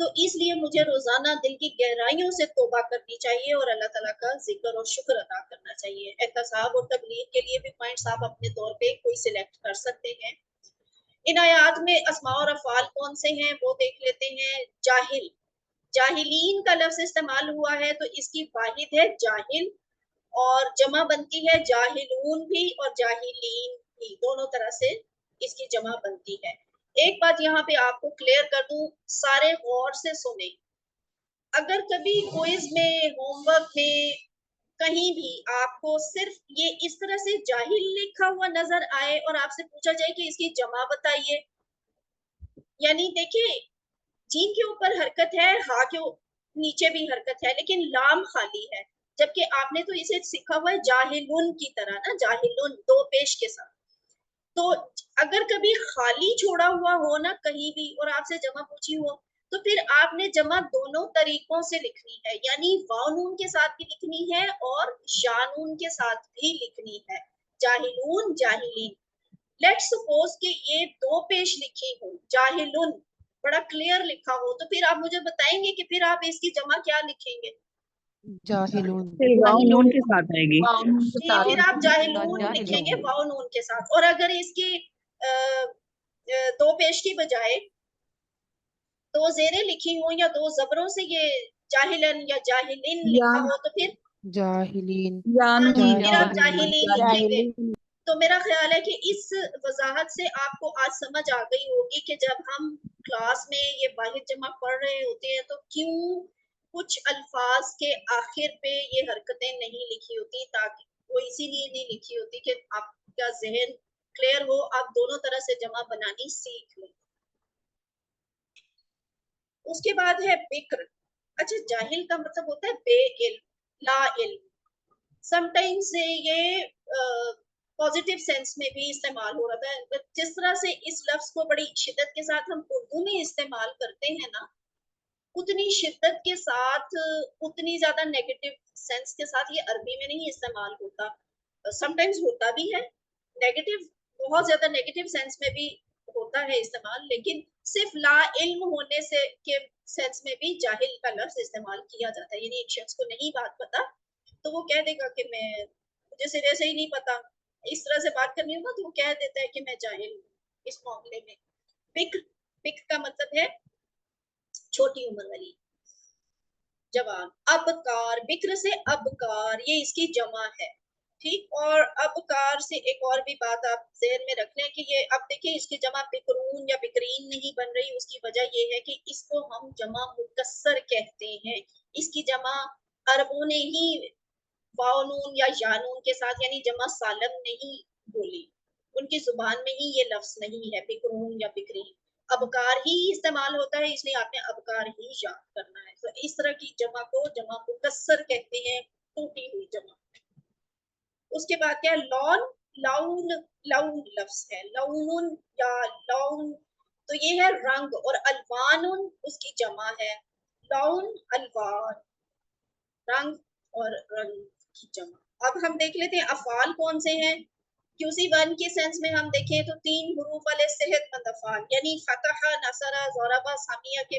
تو اس لیے مجھے روزانہ دل کی گہرائیوں سے توبہ کرنی چاہیے اور اللہ تعالیٰ کا ذکر اور شکر ادا کرنا چاہیے. احتساب اور تبلیغ کے لیے بھی پوائنٹس آپ اپنے طور پہ کوئی سلیکٹ کر سکتے ہیں. ان آیات میں اسماء اور افعال کون سے ہیں وہ دیکھ لیتے ہیں. جاہل، جاہلین کا لفظ استعمال ہوا ہے تو اس کی واحد ہے جاہل، اور جمع بنتی ہے جاہلون بھی اور جاہلین بھی، دونوں طرح سے اس کی جمع بنتی ہے. ایک بات یہاں پہ آپ کو کلیئر کر دوں، سارے غور سے سنیں. اگر کبھی کوئز میں، ہوم ورک میں، کہیں بھی آپ کو صرف یہ اس طرح سے جاہل لکھا ہوا نظر آئے اور آپ سے پوچھا جائے کہ اس کی جمع بتائیے، یعنی دیکھیں جیم کے اوپر حرکت ہے، ہا کے نیچے بھی حرکت ہے، لیکن لام خالی ہے، جبکہ آپ نے تو اسے سیکھا ہوا ہے جاہلون کی طرح نا، جاہلون دو پیش کے ساتھ. تو اگر کبھی خالی چھوڑا ہوا ہو نا کہیں بھی اور آپ سے جمع پوچھی ہو تو پھر آپ نے جمع دونوں طریقوں سے لکھنی ہے، یعنی واو نون کے ساتھ بھی لکھنی ہے اور یا نون کے ساتھ بھی لکھنی ہے. جاہلون، جاہلین. لیٹ سپوز کہ یہ دو پیش لکھی ہو، جاہلون بڑا کلیئر لکھا ہو، تو پھر آپ مجھے بتائیں گے کہ پھر آپ اس کی جمع کیا لکھیں گے؟ جاہلون. پھر واؤ نون کے ساتھ آئے گی. جی، پھر آپ جاہلون لکھیں گے واو نون کے ساتھ. اور اگر اس کی دو پیش کی بجائے دو زیریں لکھی ہوں یا دو زبروں سے یہ جاہلن یا جاہلین لکھا ہو تو پھر جاہلین. پھر آپ جاہلین لکھیں گے. جاہلین. تو میرا خیال ہے کہ اس وضاحت سے آپ کو آج سمجھ آ گئی ہوگی کہ جب ہم کلاس میں یہ واحد جمع پڑھ رہے ہوتے ہیں تو کیوں کچھ الفاظ کے آخر پہ یہ حرکتیں نہیں لکھی ہوتی، تاکہ وہ اسی لیے نہیں لکھی ہوتی کہ آپ کا ذہن کلیئر ہو، آپ دونوں طرح سے جمع بنانی سیکھ لیں. اس کے بعد ہے بکر. اچھا، جاہل کا مطلب ہوتا ہے بے علم، لا علم. سم ٹائمز یہ پازیٹیو سینس میں بھی استعمال ہو رہا ہے. جس طرح سے اس لفظ کو بڑی شدت کے ساتھ ہم اردو میں استعمال کرتے ہیں نا، اتنی شدت کے ساتھ، اتنی زیادہ نیگیٹو سینس کے ساتھ یہ عربی میں نہیں استعمال ہوتا. سم ٹائمز ہوتا بھی ہے نیگیٹو، بہت زیادہ نیگیٹو سینس میں بھی ہوتا ہے استعمال، لیکن صرف لا علم ہونے سے کے سینس میں بھی جاہل کا لفظ استعمال کیا جاتا ہے. یعنی ایک شخص کو نہیں بات پتا تو وہ کہہ دے گا کہ مجھے سرے سے ہی نہیں پتا، اس طرح سے بات کرنی ہوگا تو وہ کہہ دیتا ہے کہ میں جاہل ہوں اس معاملے میں. بک کا مطلب ہے چھوٹی عمر والی، جوان. ابکار، بکر سے ابکار، یہ اس کی جمع ہے. ٹھیک، اور ابکار سے ایک اور بھی بات آپ ذہن میں رکھ لیں کہ یہ اب دیکھیں اس کی جمع بکرون یا بکرین نہیں بن رہی. اس کی وجہ یہ ہے کہ اس کو ہم جمع مکسر کہتے ہیں. اس کی جمع عربوں نے ہی واو نون یا یانون کے ساتھ یعنی جمع سالم نہیں بولی، ان کی زبان میں ہی یہ لفظ نہیں ہے بکرون یا بکرین. ابکار ہی استعمال ہوتا ہے، اس لیے آپ نے ابکار ہی یاد کرنا ہے. تو اس طرح کی جمع کو جمع مکسر کہتے ہیں، ٹوٹی ہوئی جمع. اس کے بعد کیا ہے؟ لون. لون، لون لفظ ہے، لون یا لون تو یہ ہے رنگ، اور الوان اس کی جمع ہے. لون، الوان، رنگ اور رنگ کی جمع. اب ہم دیکھ لیتے ہیں افعال کون سے ہیں. QC1 کے سینس میں ہم دیکھیں تو 3 حروف والے صحت مند افعال، یعنی فتح، نصر، ضرب، سامیہ کے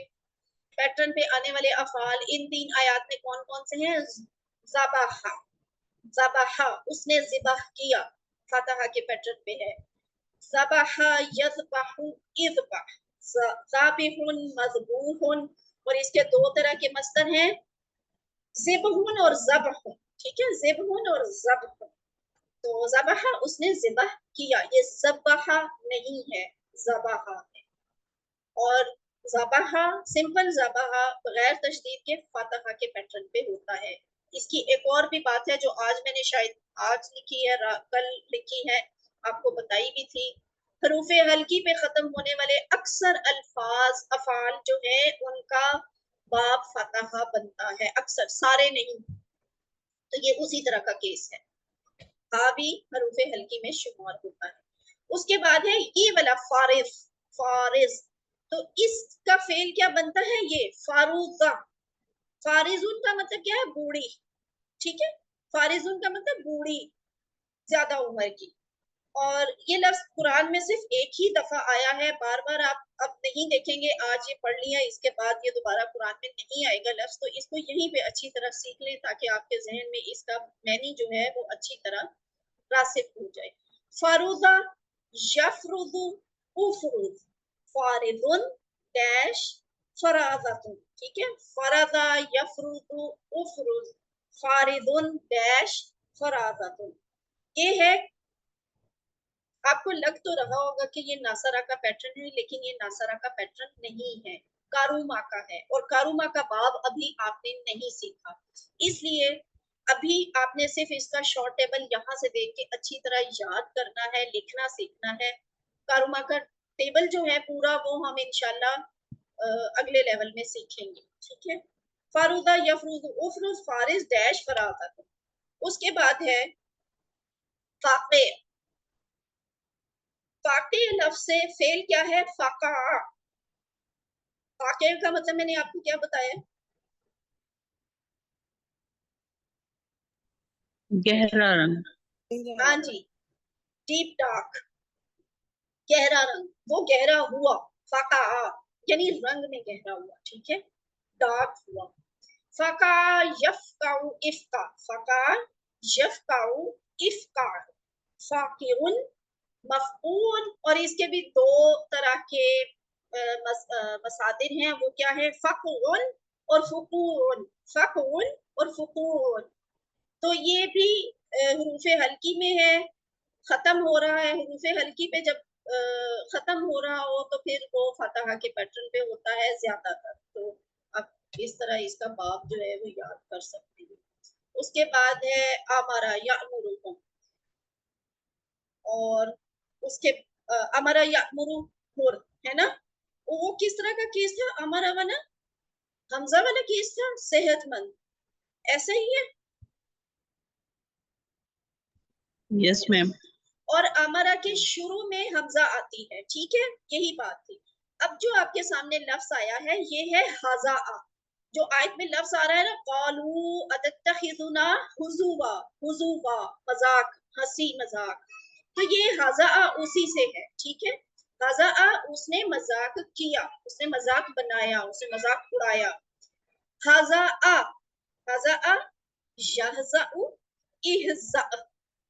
پیٹرن پہ آنے والے افعال ان 3 آیات میں کون کون سے ہیں؟ ذبح، ذبح اس نے ذبح کیا، فتح کے پیٹرن پہ ہے. ذبح یذبح، اذبح، ذابح، مذبوح، اور اس کے 2 طرح کے مصدر ہیں، ذبح اور ذبح. ٹھیک ہے، ذبح اور ذبح. تو ذبح اس نے ذبح کیا، یہ ذبح نہیں ہے، ذبح ہے. اور ذبح سمپل ذبح بغیر تشدید کے فاتحہ کے پیٹرن پہ ہوتا ہے. اس کی ایک اور بھی بات ہے جو آج میں نے شاید آج لکھی ہے، کل لکھی ہے، آپ کو بتائی بھی تھی. حروف ہلکی پہ ختم ہونے والے اکثر الفاظ افعال جو ہیں ان کا باب فاتحہ بنتا ہے، اکثر، سارے نہیں. تو یہ اسی طرح کا کیس ہے، بھی حروف ہلکی میں شمار ہوتا ہے. اس کے بعد ہے یہ والا فارض. فارض تو اس کا فعل کیا بنتا ہے؟ یہ فاروزہ. فارضون کا مطلب کیا ہے؟ بوڑھی. ٹھیک ہے، فارضون کا مطلب بوڑھی، زیادہ عمر کی. اور یہ لفظ قرآن میں صرف ایک ہی دفعہ آیا ہے، بار بار آپ اب نہیں دیکھیں گے آج یہ پڑھ لیا اس کے بعد یہ دوبارہ قرآن میں نہیں آئے گا لفظ، تو اس کو یہیں پہ اچھی طرح سیکھ لیں تاکہ آپ کے ذہن میں اس کا معنی جو ہے وہ اچھی طرح راسخ ہو جائے. فروضہ یفرض افرض فارض ڈیش فرازۃ، ٹھیک ہے، فرضہ یفرض افرض فارض ڈیش فرازۃ. یہ ہے، آپ کو لگ تو رہا ہوگا کہ یہ ناصرہ کا پیٹرن ہے، لیکن یہ ناصرہ کا پیٹرن نہیں ہے، کاروما کا ہے، اور کاروما کا باب ابھی آپ نے نہیں سیکھا، اس لیے ابھی آپ نے صرف اس کا شارٹ ٹیبل یہاں سے دیکھ کے اچھی طرح یاد کرنا ہے، لکھنا سیکھنا ہے. کاروما کا ٹیبل جو ہے پورا وہ ہم انشاءاللہ اگلے لیول میں سیکھیں گے، ٹھیک ہے. فاروضہ یفروض افروض فارض ڈیش فرازۃ. اس کے بعد ہے فاقع. فاقع لفظ سے فعل کیا ہے؟ فقع. فاقع کا مطلب میں نے آپ کو کیا بتایا؟ گہرا رنگ. ہاں جی، ڈیپ ڈارک، گہرا رنگ، وہ گہرا ہوا. فقع یعنی رنگ میں گہرا ہوا، ٹھیک ہے، ڈارک ہوا. فقع یفقع افقع، فقع یفقع افقع. فاقع مفعول، اور اس کے بھی دو طرح کے مصادر ہیں، وہ کیا ہے؟ فقع اور فقوع. فقع اور فقوع، تو یہ بھی حروف ہلکی میں ہے، ختم ہو رہا ہے حروف ہلکی پہ. جب ختم ہو رہا ہو تو پھر وہ فتحہ کے پیٹرن پہ ہوتا ہے زیادہ تر، تو اب اس طرح اس کا باب جو ہے وہ یاد کر سکتے ہیں. اس کے بعد ہے امرا یامرکم، اور اس کے امرا یامر ہے نا، وہ کس طرح کا کیس تھا؟ امرا والا حمزہ والا کیس تھا، صحت مند، ایسا ہی ہے. یس میم. اور امرا کے شروع میں حمزہ آتی ہے، ٹھیک ہے، یہی بات تھی. اب جو آپ کے سامنے لفظ آیا ہے یہ ہے حذا. جو آیت میں لفظ آ رہا ہے نا، قالوا اتتخذنا حزوا، حزوا مذاق، ہنسی مذاق، تو یہ حذا اسی سے ہے، ٹھیک ہے. حذا اس نے مذاق کیا، اس نے مذاق بنایا، اس نے مذاق اڑایا. حذا حذا یحذا احذا،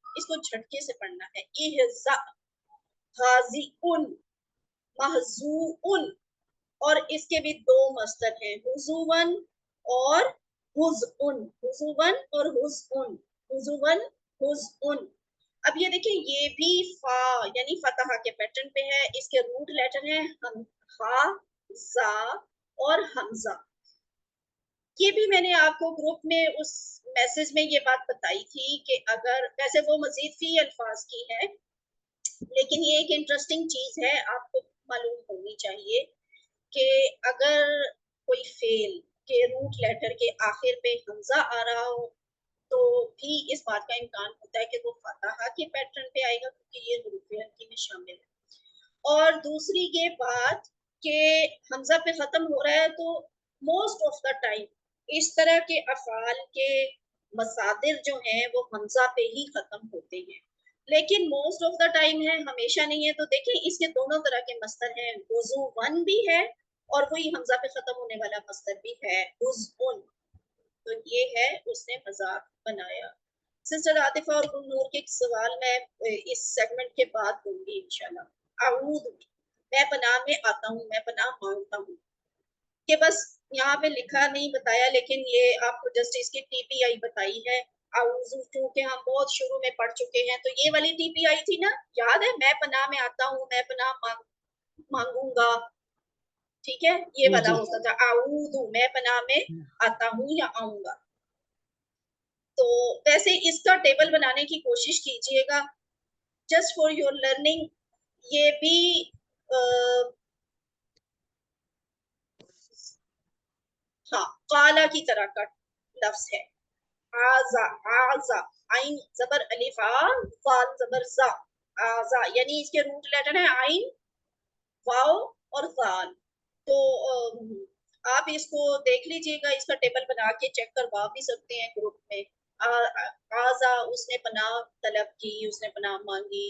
اس کو جھٹکے سے پڑھنا ہے، احذا. حاذئن محذوءن، اور اس کے بھی دو مصدر ہیں، حضون اور حزن، حضون اور حزن، حضون حزن. اب یہ دیکھیں یہ بھی فا یعنی فتحہ کے پیٹرن پہ ہے، اس کے روٹ لیٹر ہیں ہا، زا اور حمزہ. یہ بھی میں نے آپ کو گروپ میں اس میسج میں یہ بات بتائی تھی کہ اگر ویسے وہ مزید فی الفاظ کی ہے، لیکن یہ ایک انٹرسٹنگ چیز ہے آپ کو معلوم ہونی چاہیے کہ اگر کوئی فعل کے روٹ لیٹر کے آخر پہ حمزہ آ رہا ہو تو بھی اس بات کا امکان ہوتا ہے کہ وہ فتحہ کے پیٹرن پہ آئے گا، کیونکہ یہ حروف ہلکی میں شامل ہے. اور دوسری یہ بات کہ حمزہ پہ ختم ہو رہا ہے تو موسٹ آف دا ٹائم اس طرح کے افعال کے مصادر جو ہیں وہ حمزہ پہ ہی ختم ہوتے ہیں، لیکن موسٹ آف دا ٹائم ہے، ہمیشہ نہیں ہے. تو دیکھیں اس کے دونوں طرح کے مصدر ہیں، حضون بھی ہے اور وہی حمزہ پہ ختم ہونے والا مصدر بھی ہے، حزن. تو یہ ہے اس نے مذاق بنایا. سسٹر عاطفہ اور نور کے سوال میں اس سیگمنٹ کے بعد دوں گی انشاءاللہ. اعوذ، میں پناہ میں آتا ہوں، میں پناہ مانگتا ہوں، کہ بس یہاں پہ لکھا نہیں بتایا، لیکن یہ آپ کو جسٹ اس کی ٹی پی آئی بتائی ہے. اعوذ کیونکہ ہم بہت شروع میں پڑھ چکے ہیں، تو یہ والی ٹی پی آئی تھی نا، یاد ہے، میں پناہ میں آتا ہوں، میں پناہ مانگوں گا، ٹھیک ہے، یہ والا ہوتا تھا اعوذ، میں پناہ میں آتا ہوں یا آؤں گا. تو ویسے اس کا ٹیبل بنانے کی کوشش کیجئے گا جسٹ فار یور لرننگ. یہ بھی ہاں قالا کی طرح کا لفظ ہے. آزا، آزا، عین زبر الف آ، فال زبر زا، آزا، یعنی اس کے روٹ لیٹر ہیں عین، واو اور ذال. تو آپ اس کو دیکھ لیجئے گا، اس کا ٹیبل بنا کے چیک کروا بھی سکتے ہیں گروپ میں. آزا اس نے پناہ طلب کی، اس نے پناہ مانگی،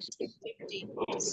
50।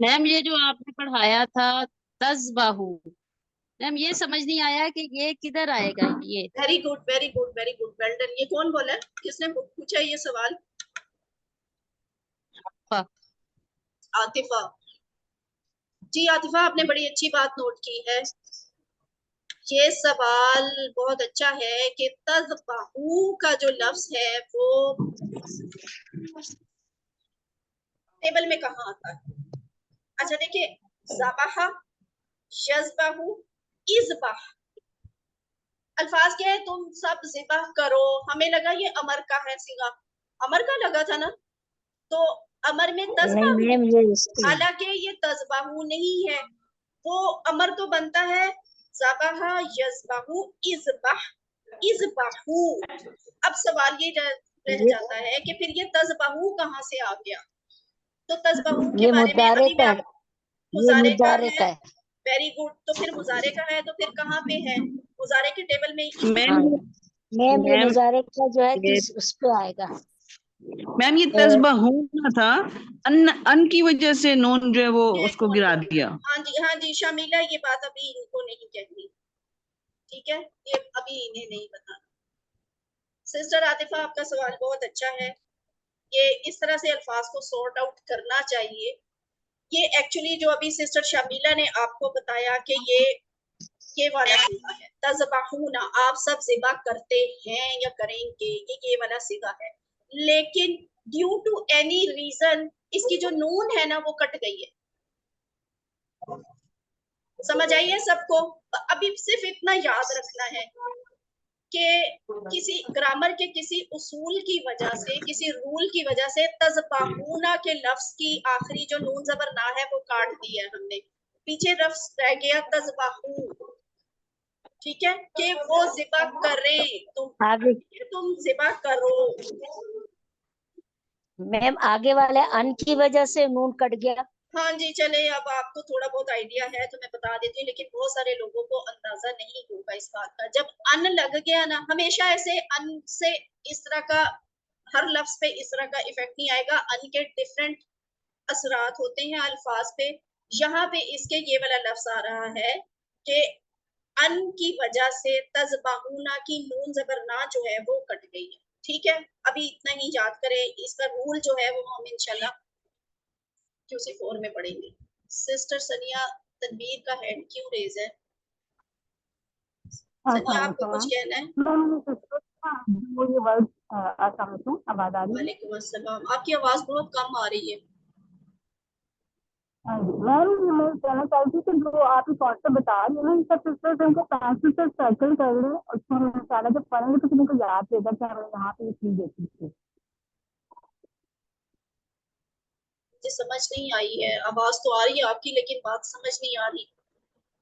میم یہ جو آپ نے پڑھایا تھا تذبحو، میم یہ سمجھ نہیں آیا کہ یہ کدھر آئے گا یہ. Very good very good very good well done. یہ کون بولا ہے؟ کس نے پوچھا یہ سوال؟ عاطفہ. جی عاطفہ آپ نے بڑی اچھی بات نوٹ کی ہے. یہ سوال بہت اچھا ہے کہ تذبحو کا جو لفظ ہے وہ ٹیبل میں کہاں آتا ہے. اچھا دیکھیں، ذبح، یذبح، اذبح، الفاظ کیا ہے؟ تم سب ذبح کرو. ہمیں لگا یہ امر کا ہے صیغہ، امر کا لگا تھا نا، تو امر میں نہیں تذبحو، میم یہ اس کی حالانکہ یہ تذبحو نہیں ہے. وہ امر تو بنتا ہے ذبح، یذبح، اذبح، اذبحو. اب سوال یہ رہ جاتا ہے کہ پھر یہ تذبحو کہاں سے آ گیا؟ تو تذبحو کے یہ بارے میں مضارع ابھی میں کا آپ ہے، یہ مضارع کا مضارع ہے. کا ہے. Very good. تو پھر مضارع کا ہے تو پھر کہاں پہ ہے مضارع کے ٹیبل میں؟ میم ہاں میم یہ میم مضارع کا جو ہے یہ اس پہ آئے گا. میم یہ تذبحون تھا، ان کی وجہ سے نون جو ہے وہ اس کو گرا دیا. ہاں جی ہاں جی شاملہ، یہ بات ابھی ان کو نہیں کہنی، ٹھیک ہے، یہ ابھی انہیں نہیں بتانا. سسٹر عاطفہ آپ کا سوال بہت اچھا ہے. یہ اس طرح سے الفاظ کو سورٹ آؤٹ کرنا چاہیے. یہ ایکچولی جو ابھی سسٹر شاملہ نے آپ کو بتایا کہ یہ والا صیغہ ہے تذبحون، آپ سب ذبح کرتے ہیں یا کریں گے، یہ والا صیغہ ہے. لیکن ڈیو ٹو اینی ریزن اس کی جو نون ہے نا وہ کٹ گئی ہے. سمجھ آئیے سب کو؟ ابھی صرف اتنا یاد رکھنا ہے کہ کسی گرامر کے کسی اصول کی وجہ سے، کسی رول کی وجہ سے تذبحون کے لفظ کی آخری جو نون زبر نہ ہے وہ کاٹ دی ہے ہم نے، پیچھے لفظ رہ گیا تذبحو. ٹھیک ہے، کہ وہ ذبح کریں، آگے تم ذبح کرو. میم آگے والے ان کی وجہ سے نون کٹ گیا. ہاں جی چلے، اب آپ کو تھوڑا بہت آئیڈیا ہے تو میں بتا دیتی ہوں، لیکن بہت سارے لوگوں کو اندازہ نہیں ہوگا اس بات کا. جب ان لگ گیا نا، ہمیشہ ایسے ان سے اس طرح کا ہر لفظ پہ اس طرح کا ایفیکٹ نہیں آئے گا. ان کے ڈفرینٹ اثرات ہوتے ہیں الفاظ پہ. یہاں پہ اس کے یہ والا لفظ آ رہا ہے کہ ان کی وجہ سے تذبحون کی نون زبر نہ جو ہے وہ کٹ گئی ہے. ٹھیک ہے، ابھی اتنا ہی یاد کریں. اس کا رول جو ہے وہ ہم انشاءاللہ QC 4 میں پڑھیں گے. سسٹر سنیا تنویر کا ہینڈ کیوں ریز ہے؟ سنیا آپ کو کچھ کہنا ہے؟ وعلیکم السلام. آپ کی آواز بہت کم آ رہی ہے. میم میں کہنا چاہتی تھی کہ جو آپ یہ کانسیپٹ بتا رہی ہیں نا، ان سب سسٹر سے ان کو پینسل سے سرکل کر لیں اور پھر انشاءاللہ جب پڑھیں گے تو پھر ان کو یاد رہے گا کہ ہمیں یہاں پہ یہ چیز دیکھی تھی. مجھے سمجھ نہیں آئی ہے. آواز تو آ رہی ہے آپ کی لیکن بات سمجھ نہیں آ رہی،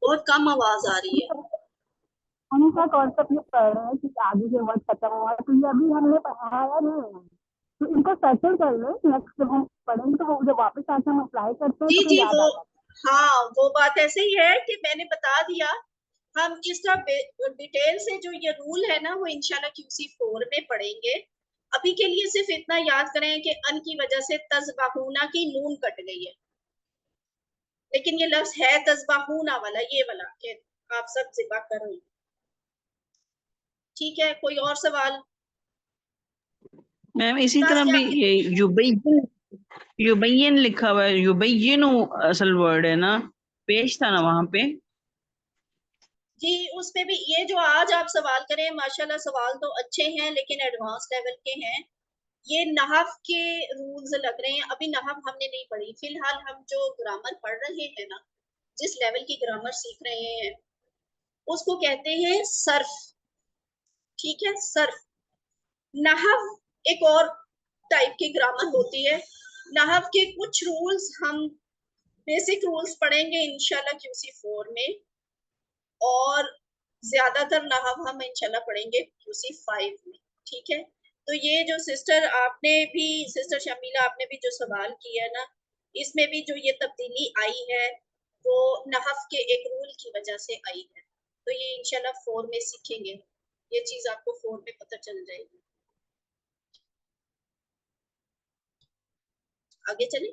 بہت کم آواز آ رہی ہے. ہم ان کا کانسیپٹ یہ پڑھ رہے ہیں کہ آگے جو وقت ختم ہوا ہے تو یہ ابھی ہم نے پڑھایا نہیں ہے، تو ان کو سرکل کر لیں. نیکسٹ جب ہم پڑھیں گے تو وہ جب واپس آ کے ہم اپلائی کرتے ہیں جی تو پھر جی یاد وہ آ جاتا ہے. ہاں وہ بات ایسے ہی ہے کہ میں نے بتا دیا. ہم اس کا ڈیٹیل سے جو یہ رول ہے نا وہ انشاءاللہ QC 4 میں پڑھیں گے. ابھی کے لیے صرف اتنا یاد کریں کہ ان کی وجہ سے تذبحون کی نون کٹ گئی ہے، لیکن یہ لفظ ہے تذبحون والا، یہ والا کہ آپ سب ذبح کرو. ٹھیک ہے، کوئی اور سوال؟ میم اسی طرح بھی یہ یبین لکھا ہوا ہے، یبین اصل ورڈ ہے نا، پیش تھا نا وہاں پہ. جی اس پہ بھی یہ جو آج آپ سوال کریں ماشاءاللہ سوال تو اچھے ہیں لیکن ایڈوانس لیول کے ہیں. یہ نحو کے رولز لگ رہے ہیں. ابھی نحو ہم نے نہیں پڑھی، فی الحال ہم جو گرامر پڑھ رہے ہیں نا، جس لیول کی گرامر سیکھ رہے ہیں اس کو کہتے ہیں صرف. ٹھیک ہے، صرف. نحو ایک اور ٹائپ کی گرامر ہوتی ہے. نحو کے کچھ رولز ہم بیسک رولز پڑھیں گے انشاءاللہ QC 4 میں، اور زیادہ تر نحو ہم انشاءاللہ پڑھیں گے QC 5 میں. ٹھیک ہے، تو یہ جو سسٹر آپ نے بھی، سسٹر شمیلہ آپ نے بھی جو سوال کیا ہے نا، اس میں بھی جو یہ تبدیلی آئی ہے وہ نحو کے ایک رول کی وجہ سے آئی ہے. تو یہ انشاءاللہ 4 میں سیکھیں گے، یہ چیز آپ کو 4 میں پتہ چل جائے گی. آگے چلیں.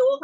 2